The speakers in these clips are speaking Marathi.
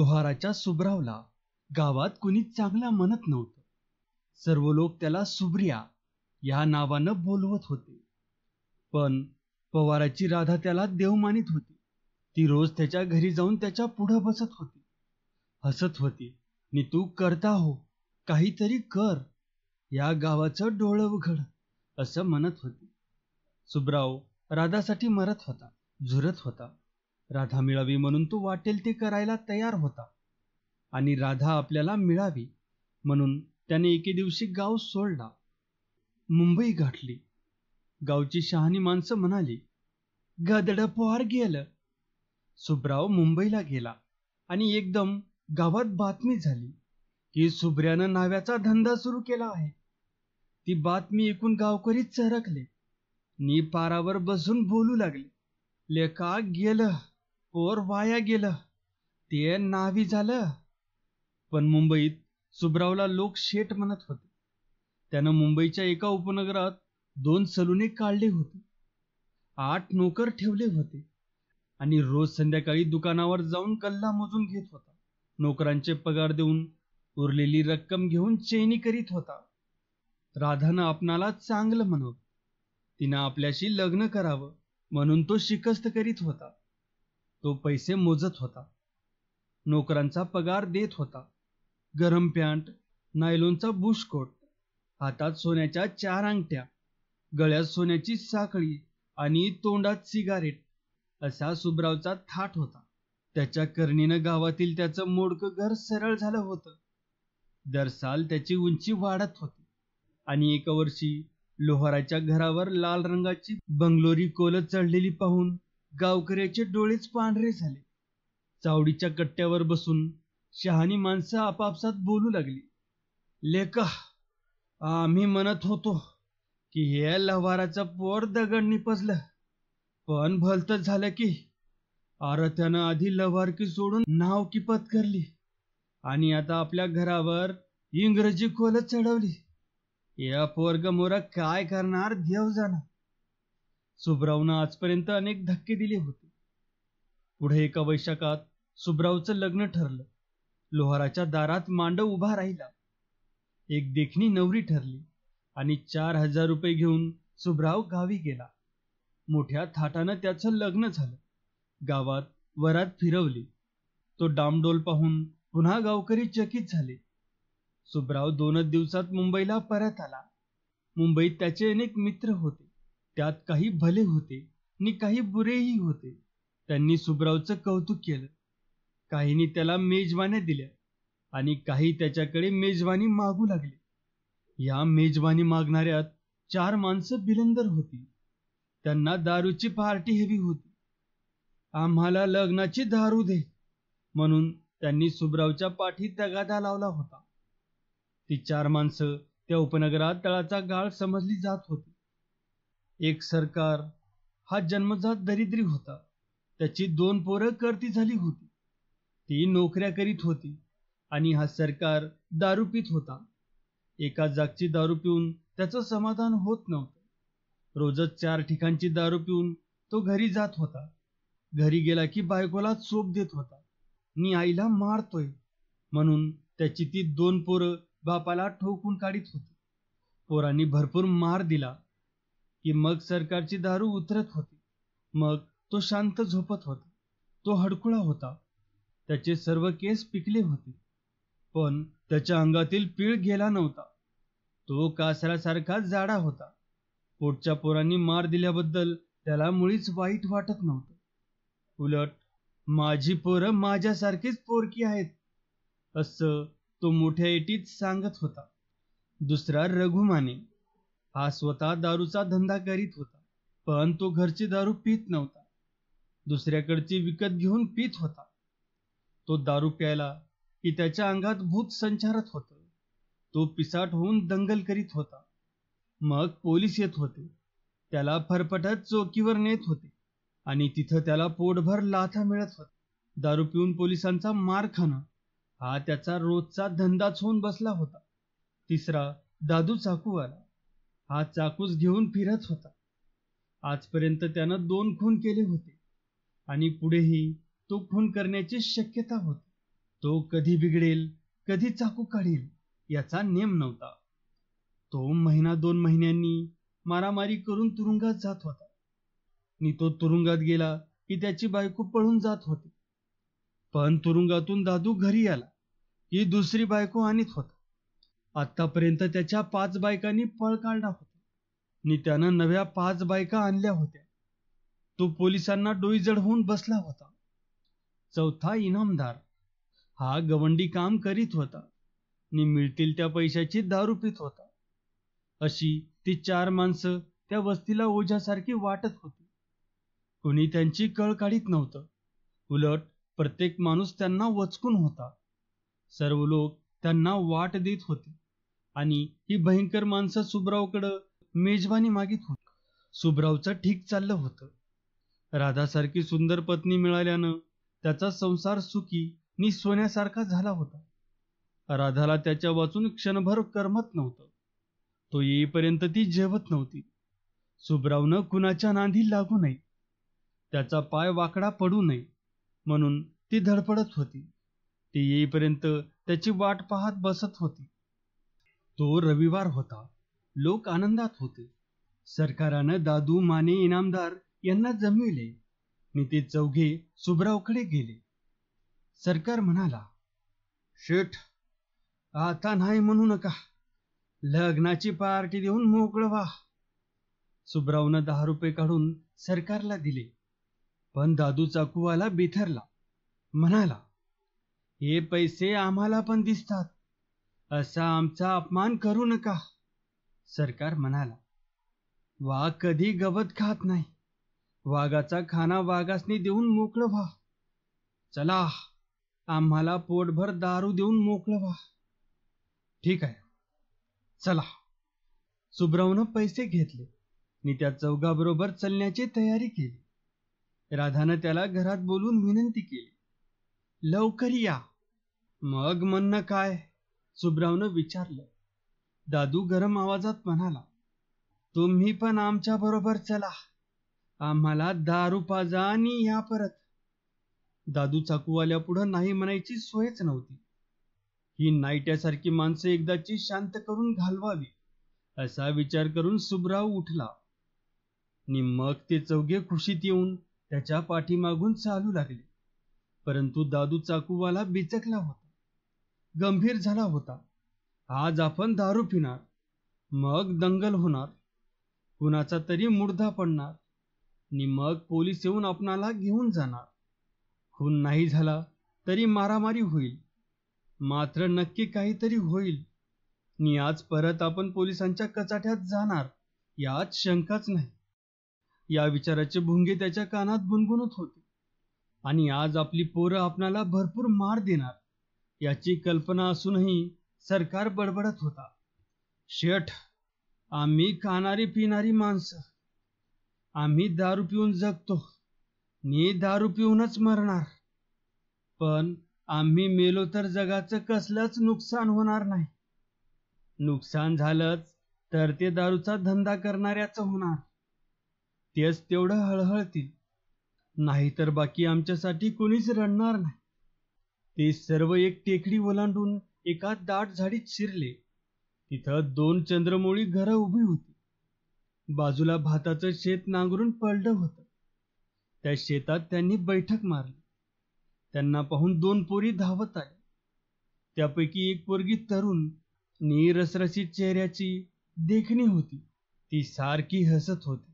लोहाराच्या सुब्रावला गावात कुणी चांगला म्हणत नव्हतं. सर्व लोक त्याला सुब्रिया या नावानं बोलवत होते. पण पवाराची राधा त्याला देव मानित होती. ती रोज त्याच्या घरी जाऊन त्याच्या पुढं बसत होती, हसत होती. "नि तू करता हो, काहीतरी कर, या गावाचं डोळं उघड" असं म्हणत होती. सुब्राव राधासाठी मरत होता, झुरत होता. राधा मिळावी म्हणून तो वाटेल ते करायला तयार होता. आणि राधा आपल्याला मिळावी म्हणून त्याने एके दिवशी गाव सोडला, मुंबई गाठली. गावची शहाणी माणसं म्हणाली, "गदड पोर गेलं." सुब्राव मुंबईला गेला आणि एकदम गावात बातमी झाली की सुब्र्यानं न्हाव्याचा धंदा सुरू केला आहे. ती बातमी ऐकून गावकरी चरकले, नि पारावर बसून बोलू लागले, "लेका गेलं, पोर वाया गेलं, ते नावी झालं." पण मुंबईत सुब्रावला लोक शेठ म्हणत होते. त्यानं मुंबईच्या एका उपनगरात 2 सलूने काढले होते, 8 नोकर ठेवले होते आणि रोज संध्याकाळी दुकानावर जाऊन गल्ला मोजून घेत होता. नोकरांचे पगार देऊन उरलेली रक्कम घेऊन चैनी करीत होता. राधानं आपणाला चांगलं म्हणावं, तिनं आपल्याशी लग्न करावं म्हणून तो शिकस्त करीत होता. तो पैसे मोजत होता, नोकरांचा पगार देत होता. गरम पॅन्ट, नायलॉनचा बुशकोट, हातात सोन्याच्या 4 अंगठ्या, गळ्यात सोन्याची साखळी आणि तोंडात सिगारेट असा सुब्रावचा थाट होता. त्याच्या करणीनं गावातील त्याचं मोडकं घर सरळ झालं होतं. दरसाल त्याची उंची वाढत होती आणि एका वर्षी लोहाराच्या घरावर लाल रंगाची बंगलोरी कोलत चढलेली पाहून गावकऱ्याचे डोळेच पांढरे झाले. चावडीच्या कट्ट्यावर बसून शहाणी माणसं आपापसात बोलू लागली, "लेका, आम्ही म्हणत होतो की हे लव्हाराचं पोर दगड निपजलं, पण भलतंच झालं की अरे त्यानं आधी लव्हारकी सोडून नाव की पत्करली आणि आता आपल्या घरावर इंग्रजी कोलत चढवली. या पोरग मोर काय करणार देव जाणा." सुब्रावनं आजपर्यंत अनेक धक्के दिले होते. पुढे एका वैशाखात सुब्रावचं लग्न ठरलं. लोहाराच्या दारात मांडव उभा राहिला. एक देखणी नवरी ठरली आणि 4,000 रुपये घेऊन सुब्राव गावी गेला. मोठ्या थाटानं त्याचं लग्न झालं. गावात वरात फिरवली. तो डामडोल पाहून पुन्हा गावकरी चकित झाले. सुब्राव 2 दिवसात मुंबईला परत आला. मुंबईत त्याचे अनेक मित्र होते. त्यात काही भले होते आणि काही बुरेही होते. त्यांनी सुब्रावचं कौतुक केलं. काहींनी त्याला मेजवान्या दिल्या आणि काही त्याच्याकडे मेजवानी मागू लागले. या मेजवानी मागणाऱ्यात 4 माणसं बिलंदर होती. त्यांना दारूची पार्टी हवी होती. "आम्हाला लग्नाची दारू दे" म्हणून त्यांनी सुब्रावच्या पाठीत तगादा लावला होता. ती 4 माणसं त्या उपनगरात तळाचा गाळ समजली जात होती. एक सरकार हा जन्मजात दरिद्री होता. त्याची 2 पोरं करती झाली होती. ती नोकऱ्या करीत होती आणि हा सरकार दारू पीत होता. एका जागची दारू पिऊन त्याचं समाधान होत नव्हतं. रोजच 4 ठिकाणची दारू पिऊन तो घरी जात होता. घरी गेला की बायकोला चोप देत होता आणि आईला मारतोय म्हणून त्याची ती 2 पोरं बापाला ठोकून काढीत होती. पोरांनी भरपूर मार दिला की मग सरकारची दारू उतरत होती. मग तो शांत झोपत होता. तो हडकुळा होता. त्याचे सर्व केस पिकले होते, पण त्याच्या अंगातील पीळ गेला नव्हता. तो कासरासारखा जाडा होता. पोटच्या पोरांनी मार दिल्याबद्दल त्याला मुळीच वाईट वाटत नव्हतं. उलट माझी पोरं माझ्यासारखीच पोरकी आहेत असं तो मोठ्या एटीत सांगत होता. दुसरा रघुमाने, हा स्वतः दारूचा धंदा करीत होता, पण तो घरची दारू पीत नव्हता. दुसऱ्याकडची विकत घेऊन पीत होता. तो दारू प्यायला की त्याच्या अंगात भूत संचारत होतं. तो पिसाट होऊन दंगल करीत होता. मग पोलीस येत होते. त्याला फरफटत चौकीवर नेत होते आणि तिथं त्याला पोटभर लाथा मिळत होत्या. दारू पिऊन पोलिसांचा मार खाणं हा त्याचा रोजचा धंदाच होऊन बसला होता. तिसरा दादू चाकूवाला, हा चाकूच घेऊन फिरत होता. आजपर्यंत त्यानं 2 खून केले होते आणि पुढेही तो खून करण्याची शक्यता होती. तो कधी बिघडेल, कधी चाकू काढेल याचा नेम नव्हता. तो महिना 2 महिन्यांनी मारामारी करून तुरुंगात जात होता. आणि तो तुरुंगात गेला की त्याची बायको पळून जात होती. पण तुरुंगातून दादू घरी आला की दुसरी बायको आणीत होता. आतापर्यंत त्याच्या 5 बायकांनी पळ काढला होता आणि त्यानं नव्या 5 बायका आणल्या होत्या. तो पोलिसांना डोईजड होऊन बसला होता. चौथा इनामदार हा गवंडी काम करीत होता आणि मिळतील त्या पैशाची दारू पित होता. अशी ती 4 माणसं त्या वस्तीला ओझ्यासारखी वाटत होती. कुणी त्यांची कळ काढीत नव्हतं. उलट प्रत्येक माणूस त्यांना वचकून होता. सर्व लोक त्यांना वाट देत होते आणि ही भयंकर माणसं सुब्रावकडं मेजवानी मागित होती. सुब्रावचं ठीक चाललं होतं. राधासारखी सुंदर पत्नी मिळाल्यानं त्याचा संसार सुखी नि सोन्यासारखा झाला होता. राधाला त्याच्या वाचून क्षणभर करमत नव्हतं. तो येईपर्यंत ती जेवत नव्हती. सुब्रावनं कुणाच्या नांदी लागू नये, त्याचा पाय वाकडा पडू नये म्हणून ती धडपडत होती. ती येईपर्यंत त्याची वाट पाहत बसत होती. तो रविवार होता. लोक आनंदात होते. सरकारानं दादू, माने, इनामदार यांना जमविले आणि ते चौघे सुब्रावकडे गेले. सरकार म्हणाला, शेठ, आता नाही म्हणू नका. लग्नाची पार्टी देऊन मोकळं व्हा. सुब्रावनं 10 रुपये काढून सरकारला दिले. पण दादू चाकूवाला बिथरला. म्हणाला, हे पैसे आम्हाला पण दिसतात. असा आमचा अपमान करू नका. सरकार म्हणाला, वाघ कधी गवत खात नाही. वाघाचा खाना वाघासनी देऊन मोकळं व्हा. चला, आम्हाला पोटभर दारू देऊन मोकळं व्हा. ठीक आहे, चला. सुब्रावनं पैसे घेतले आणि त्या चौघाबरोबर चलण्याची तयारी केली. राधानं त्याला घरात बोलून विनंती केली, लवकर या. मग म्हणणं काय? सुब्रावनं विचारलं. दादू गरम आवाजात म्हणाला, तुम्ही पण आमच्या बरोबर चला. आम्हाला दारू पाजा आणि या परत. दादू चाकूवाल्या पुढं नाही म्हणायची सोयच नव्हती. ही नाईट्यासारखी माणसं एकदाची शांत करून घालवावी असा विचार करून सुब्राव उठला आणि मग ते चौघे खुशीत येऊन त्याच्या पाठीमागून चालू लागले. परंतु दादू चाकूवाला बिचकला होता, गंभीर झाला होता. आज आपण दारू पिणार, मग दंगल होणार, कुणाचा तरी मुर्दा पडणार आणि मग पोलीस येऊन आपणाला घेऊन जाणार. खून नाही झाला तरी मारामारी होईल, मात्र नक्की काहीतरी होईल आणि आज परत आपण पोलिसांच्या कचाट्यात जाणार यात शंकाच नाही. या विचाराचे भुंगे त्याच्या कानात गुणगुणत होते. आणि आज आपली पोरं आपणाला भरपूर मार देणार याची कल्पना असूनही सरकार बडबडत होता, शेठ, आम्ही खाणारी पिणारी माणसं, आम्ही दारू पिऊन जगतो नि दारू पिऊनच मरणार. पण आम्ही मेलो तर जगाचं कसलंच नुकसान होणार नाही. नुकसान झालंच तर ते दारूचा धंदा करणाऱ्याचं होणार. तेच तेवढं हळहळतील, नाहीतर बाकी आमच्यासाठी कोणीच रडणार नाही. ते सर्व एक टेकडी ओलांडून एका दाट झाडीत शिरले. तिथं 2 चंद्रमोळी घरं उभी होती. बाजूला भाताचं शेत नांगरून पडलं होतं. त्या शेतात त्यांनी बैठक मारली. त्यांना पाहून 2 पोरी धावत आल्या. त्यापैकी एक पोरगी तरुण आणि रसरशीत चेहऱ्याची देखणी होती. ती सारखी हसत होती.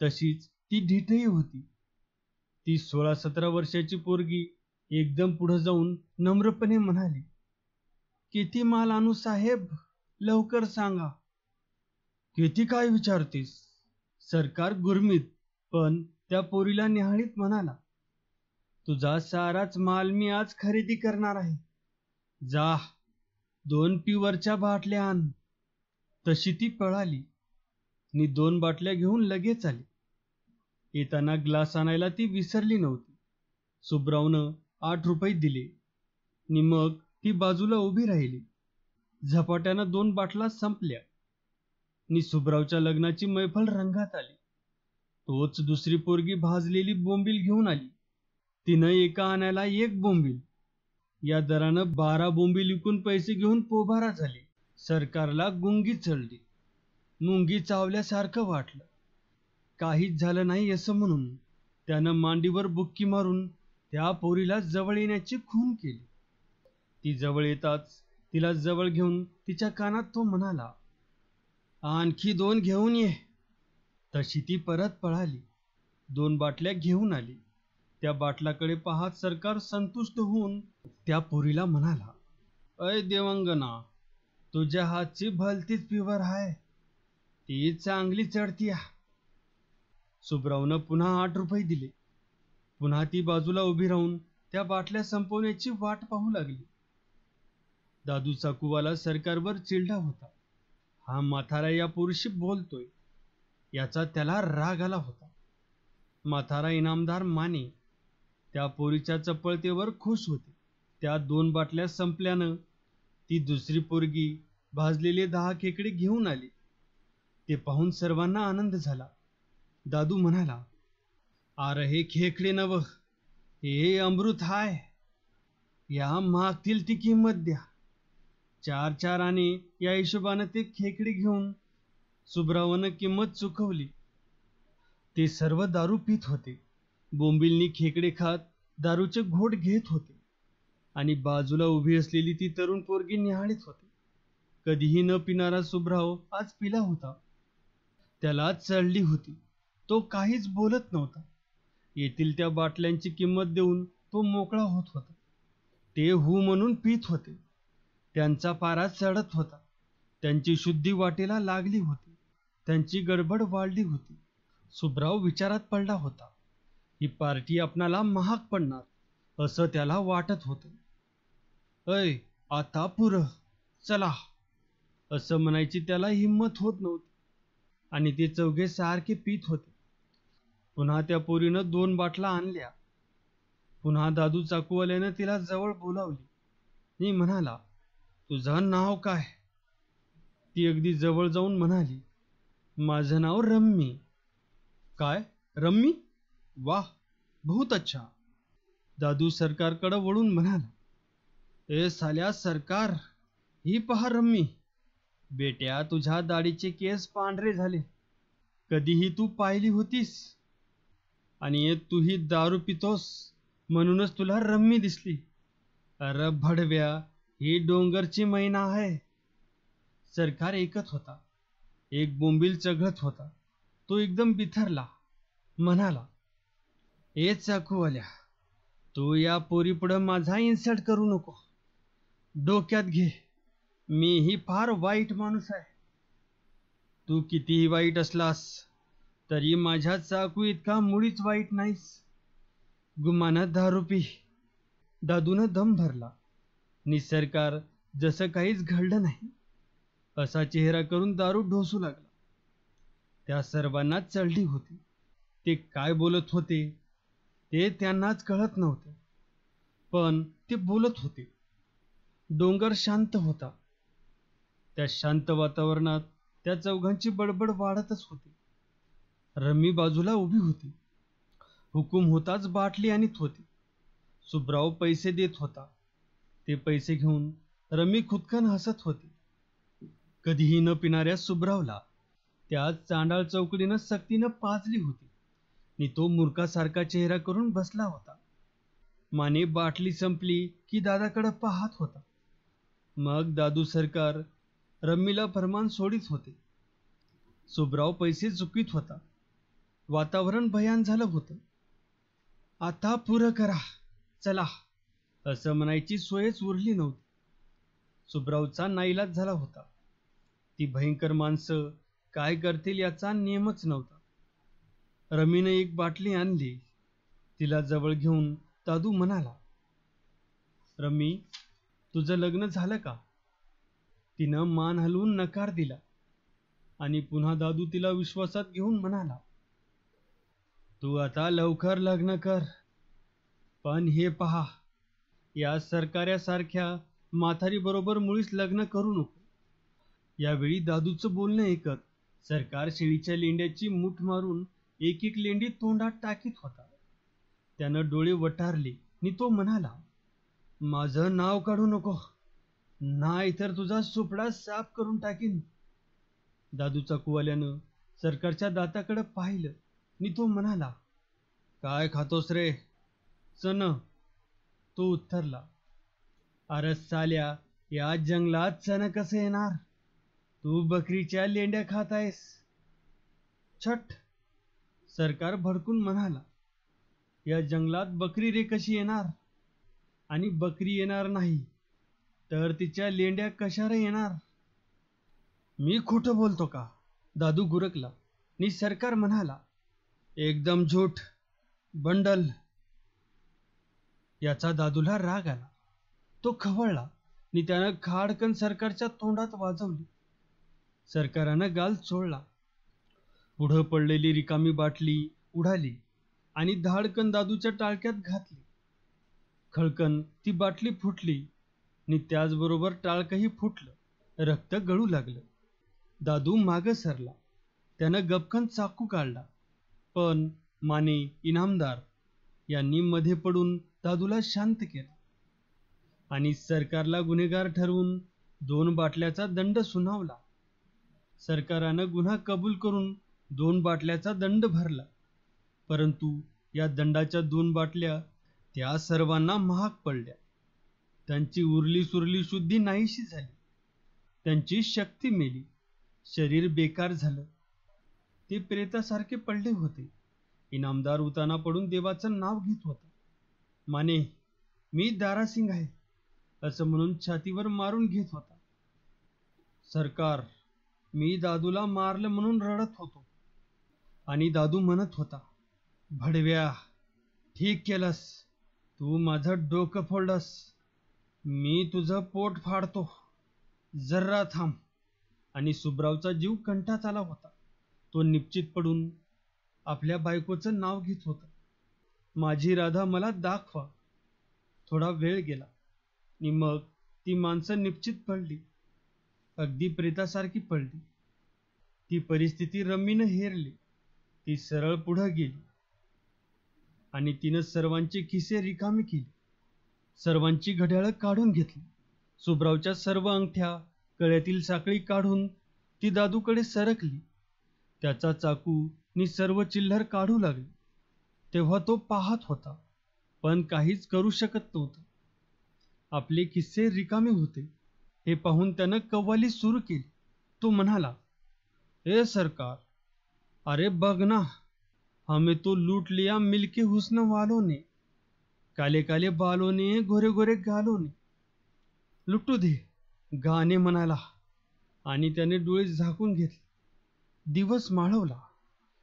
तशीच ती ढिठही होती. ती 16-17 वर्षाची पोरगी एकदम पुढे जाऊन नम्रपणे म्हणाली, किती माल आणू साहेब, लवकर सांगा. किती काय विचारतेस? सरकार गुरमीत पण त्या पोरीला निहाळीत म्हणाला, तुझा साराच माल मी आज खरेदी करणार आहे. जा, 2 प्युअरच्या बाटल्या आण. तशी ती पळाली आणि 2 बाटल्या घेऊन लगेच आली. येताना ग्लास आणायला ती विसरली नव्हती. सुब्रावनं 8 रुपये दिले आणि मग ती बाजूला उभी राहिली. झपाट्यानं 2 बाटल्या संपल्या आणि सुब्रावच्या लग्नाची मैफल रंगात आली. तोच दुसरी पोरगी भाजलेली बोंबील घेऊन आली. तिनं एका आण्याला 1 बोंबील, या दरानं 12 बोंबील विकून पैसे घेऊन पोबारा झाले. सरकारला गुंगी चढली. मुंगी चावल्यासारखं वाटलं. काहीच झालं नाही असं म्हणून त्यानं मांडीवर बुक्की मारून त्या पोरीला जवळ येण्याची खूण केली. ती जवळ येताच तिला जवळ घेऊन तिच्या कानात तो म्हणाला, आणखी 2 घेऊन ये. तशी ती परत पळाली. 2 बाटल्या घेऊन आली. त्या बाटलाकडे पाहत सरकार संतुष्ट होऊन त्या पोरीला म्हणाला, अय देवांगना, तुझ्या हातची भलतीच प्युअर आहे. ती चांगली चढतीया. सुब्रावनं पुन्हा 8 रुपये दिले. पुन्हा ती बाजूला उभी राहून त्या बाटल्या संपवण्याची वाट पाहू लागली. दादू चाकूवाला सरकारवर चिडला होता. हा म्हातारा या पोरीशी बोलतोय याचा त्याला राग आला होता. म्हातारा इनामदार माने त्या पोरीच्या चपळतेवर खुश होते. त्या 2 बाटल्या संपल्यानं ती दुसरी पोरगी भाजलेले 10 खेकडे घेऊन आली. ते पाहून सर्वांना आनंद झाला. दादू म्हणाला, अरे हे खेकडे नव, हे अमृत हाय. या मागतील ती किंमत द्या. 4 आणे या हिशोबानं ते खेकडे घेऊन सुब्रावनं किंमत चुकवली. ते सर्व दारू पित होते. बोंबिलनी खेकडे खात दारूचे घोट घेत होते आणि बाजूला उभी असलेली ती तरुण पोरगी निहाळीत होती. कधीही न पिणारा सुब्राव आज पिला होता. त्याला चढली होती. तो काहीच बोलत नव्हता. येथील त्या बाटल्यांची किंमत देऊन तो मोकळा होत होता. ते हू म्हणून पित होते. त्यांचा पारा चढत होता. त्यांची शुद्धी वाटेला लागली होती. त्यांची गडबड वाढली होती. सुब्राव विचारात पडला होता. ही पार्टी आपणाला महाग पडणार असं त्याला वाटत होतं. अय आता पुरं चला असं म्हणायची त्याला हिंमत होत नव्हती आणि ते चौघे सारखे पित होते. पुन्हा त्या पोरीनं 2 बाटल्या आणल्या. पुन्हा दादू चाकूवाल्यानं तिला जवळ बोलावली. मी म्हणाला, तुझं नाव काय? ती अगदी जवळ जाऊन म्हणाली, माझं नाव रम्मी. काय रम्मी? वाह, बहुत अच्छा. दादू सरकारकडे वळून म्हणाला, ए साल्या सरकार, ही पहा रम्मी. बेट्या, तुझ्या दाढीचे केस पांढरे झाले. कधीही तू पाहिली होतीस? आणि तूही दारू पितोस म्हणूनच तुला रम्मी दिसली. अरे भडव्या, ही डोंगरची मैना आहे. सरकार ऐकत होता. एक बोंबील चघळत होता. तो एकदम बिथरला. म्हणाला, ए चाकूवाल्या, तू या पोरीपुढं माझा इन्सल्ट करू नको. डोक्यात घे, मीही फार वाईट माणूस आहे. तू कितीही वाईट असलास तरी माझ्या चाकू इतका मुळीच वाईट नाहीस. गुमानं दारू पी. दादूनं दम भरला. निसरकार जसं काहीच घडलं नाही असा चेहरा करून दारू ढोसू लागला. त्या सर्वांना चढली होती. ते काय बोलत होते ते त्यांनाच कळत नव्हते, पण ते बोलत होते. डोंगर शांत होता. त्या शांत वातावरणात त्या चौघांची बडबड वाढतच होती. रम्मी बाजूला उभी होती. हुकूम होताच बाटली आणत होती. सुब्राव पैसे देत होता. ते पैसे घेऊन रम्मी खुदकन हसत होती. कधीही न पिणाऱ्या सुब्रावला त्या चांडाळ चौकडीनं सक्तीनं पाजली होती आणि तो मूर्खासारखा चेहरा करून बसला होता. माने बाटली संपली की दादाकडे पाहत होता. मग दादू सरकार रम्मीला फरमान सोडित होते. सुब्राव पैसे चुकवीत होता. वातावरण भयान झालं होतं. आता पुरं करा, चला असं म्हणायची सोयच उरली नव्हती. सुब्रावचा नाईलाज झाला होता. ती भयंकर माणसं काय करतील याचा नियमच नव्हता. रमीनं एक बाटली आणली. तिला जवळ घेऊन दादू म्हणाला, रमी, तुझं लग्न झालं का? तिनं मान हलवून नकार दिला आणि पुन्हा दादू तिला विश्वासात घेऊन म्हणाला, तू आता लवकर लग्न कर. पण हे पहा, या सरकाऱ्यासारख्या म्हातारी बरोबर मुळीच लग्न करू नको. यावेळी दादूचं बोलणं ऐकत सरकार शेळीच्या लेंड्याची मूठ मारून एक एक लेंडी तोंडात टाकीत होता. त्यानं डोळे वटारले आणि तो म्हणाला, माझं नाव काढू नको, नाही तर तुझा सुपडा साफ करून टाकीन. दादू चाकूवाल्यानं सरकारच्या दाताकडे पाहिलं आणि तो म्हणाला, काय खातोस रे? चण. तो उत्तरला, अरे साल्या, या जंगलात चण कसं येणार? तू बकरीच्या लेंड्या खात आहेस. छट. सरकार भडकून म्हणाला, या जंगलात बकरी रे कशी येणार? आणि बकरी येणार नाही तर तिच्या लेंड्या कशा रे येणार? मी खोटं बोलतो का? दादू गुरकला आणि सरकार म्हणाला, एकदम झूठ, बंडल. याचा दादूला राग आला. तो खवळला आणि त्यानं खाडकन सरकारच्या तोंडात वाजवली. सरकारानं गाल चोळला. पुढं पडलेली रिकामी बाटली उडाली आणि धाडकन दादूच्या टाळक्यात घातली. खळकन ती बाटली फुटली आणि त्याचबरोबर टाळकंही फुटलं. रक्त गळू लागलं. दादू मागं सरला. त्यानं गपकन चाकू काढला, पण माने इनामदार यांनी मध्ये पडून दादूला शांत केलं आणि सरकारला गुन्हेगार ठरवून 2 बाटल्याचा दंड सुनावला. सरकारानं गुन्हा कबूल करून 2 बाटल्याचा दंड भरला, परंतु या दंडाच्या 2 बाटल्या त्या सर्वांना महाग पडल्या. त्यांची उरली सुरली शुद्धी नाहीशी झाली. त्यांची शक्ती मेली. शरीर बेकार झालं. ते प्रेतासारखे पडले होते. इनामदार उताना पडून देवाचं नाव घेत होता. माने, मी दारासिंग आहे, असं म्हणून छातीवर मारून घेत होता. सरकार, मी दादूला मारलं म्हणून रडत होतो. आणि दादू म्हणत होता, भडव्या, ठीक केलंस, तू माझं डोकं फोडलंस, मी तुझं पोट फाडतो, जर्रा थांब. आणि सुब्रावचा जीव कंठात आला होता. तो निश्चित पडून आपल्या बायकोचं नाव घेत होता. माझी राधा मला दाखवा. थोडा वेळ गेला आणि मग ती माणसं निश्चित पडली. अगदी प्रेतासारखी पडली. ती परिस्थिती रम्मीनं हेरली. ती सरळ पुढं गेली आणि तिनं सर्वांची खिसे रिकामी केली. सर्वांची घड्याळं काढून घेतली. सुब्रावच्या सर्व अंगठ्या, गळ्यातील साखळी काढून ती दादूकडे सरकली. त्याचा चाकू नि सर्व चिल्लर काढू लागली. तेव्हा तो पाहत होता, पण काहीच करू शकत नव्हता. आपले खिस्से रिकामे होते हे पाहून त्यानं कव्वाली सुरू केली. तो म्हणाला, ए सरकार, अरे बघ ना, हमें तो लूट लिया मिलके हुस्न वालों ने, काले काले बालों ने, गोरे गोरे गालों ने. लुटू दे, गाणे म्हणाला आणि त्याने डोळे झाकून घेतले. दिवस माळवला.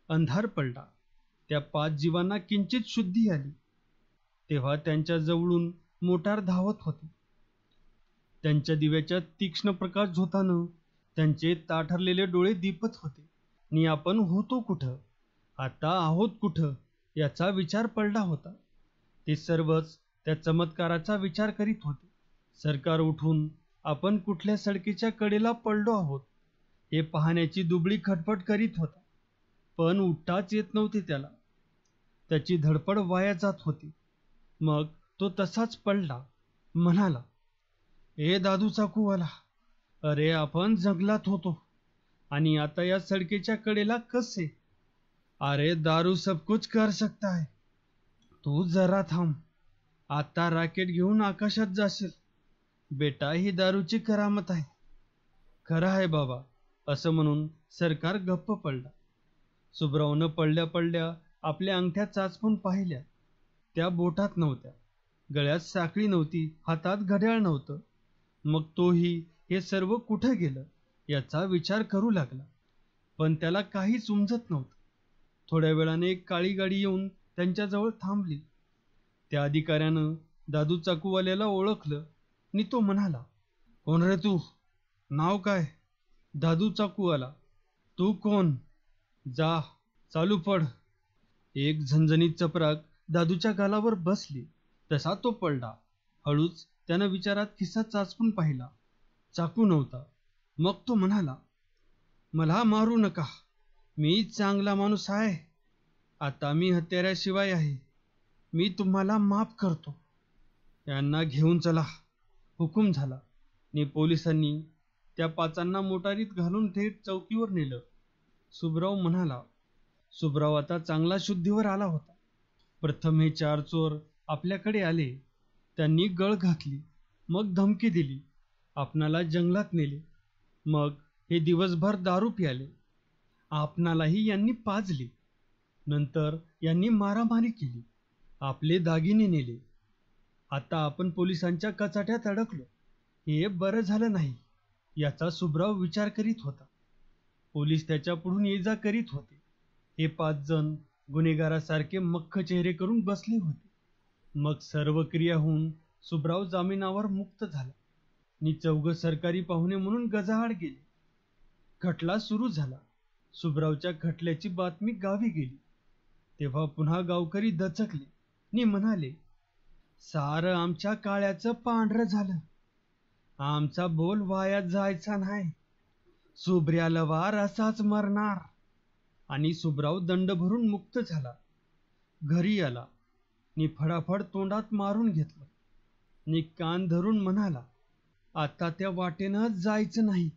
अंधार पडला. त्या 5 जीवांना किंचित शुद्धी आली. तेव्हा त्यांच्या जवळून मोटार धावत होती. त्यांच्या दिव्याच्या तीक्ष्ण प्रकाश झोतानं त्यांचे ताठरलेले डोळे दिपत होते. आणि आपण होतो कुठं, आता आहोत कुठं, याचा विचार पडला होता. ते सर्वच त्या चमत्काराचा विचार करीत होते. सरकार उठून आपण कुठल्या सडकीच्या कडेला पडलो आहोत हे पाहण्याची दुबळी खटपट करीत होता, पण उठताच येत नव्हते त्याला. त्याची धडपड वाया जात होती. मग तो तसाच पडला. म्हणाला, ए दादू चाकूवाला, अरे आपण जंगलात होतो आणि आता या सडकेच्या कडेला कसे? अरे दारू सब कुछ कर सकता है, तू जरा थांब, आता रॅकेट घेऊन आकाशात जाशील. बेटा, ही दारूची करामत आहे. खरं आहे बाबा, असं म्हणून सरकार गप्प पडला. सुब्रावनं पडल्या पडल्या आपल्या अंगठ्या चाचपून पाहिल्या. त्या बोटात नव्हत्या. गळ्यात साखळी नव्हती. हातात घड्याळ नव्हतं. मग तोही हे सर्व कुठं गेलं याचा विचार करू लागला, पण त्याला काहीच उमजत नव्हतं. थोड्या वेळाने एक काळी गाडी येऊन त्यांच्याजवळ थांबली. त्या अधिकाऱ्यानं दादू चाकूवाल्याला ओळखलं आणि तो म्हणाला, कोण रे तू? नाव काय? दादू चाकूवाला. तू कोण? जा, चालू पड. एक झणझणीत चपराक दादूच्या गालावर बसली. तसा तो पडला. हळूच त्यानं विचारात खिसा चाचपून पाहिला. चाकू नव्हता. मग तो म्हणाला, मला मारू नका, मी चांगला माणूस आहे. आता मी हत्याराशिवाय आहे. मी तुम्हाला माफ करतो. यांना घेऊन चला, हुकूम झाला. नि पोलिसांनी त्या पाचांना मोटारीत घालून थेट चौकीवर नेलं. सुबराव म्हणाला. सुबराव आता चांगला शुद्धीवर आला होता. प्रथम हे 4 चोर आपल्याकडे आले. त्यांनी गळ घातली, मग धमकी दिली, आपणाला जंगलात नेले. मग हे दिवसभर दारू प्याले, आपणालाही यांनी पाजले. नंतर यांनी मारामारी केली, आपले दागिने नेले. आता आपण पोलिसांच्या कचाट्यात अडकलो. हे बरं झालं नाही, याचा सुबराव विचार करीत होता. पोलीस त्याच्या पुढून ये-जा करीत होते. हे 5 जण गुन्हेगारासारखे मख्ख चेहरे करून बसले होते. मग सर्व क्रिया होऊन सुबराव जामिनावर मुक्त झाला. नि 4 सरकारी पाहुणे म्हणून गजाआड गेले. खटला सुरू झाला. सुबरावच्या खटल्याची बातमी गावी गेली. तेव्हा पुन्हा गावकरी दचकले नि म्हणाले, सारं आमच्या काळ्याचं पांढरं झालं. आमचा बोल वाया जायचा नाही. सुब्र्या लवार असाच मरणार. आणि सुबराव दंड भरून मुक्त झाला. घरी आला नि फडाफड तोंडात मारून घेतलं. नि कान धरून म्हणाला, आता त्या वाटेनं जायचं नाही.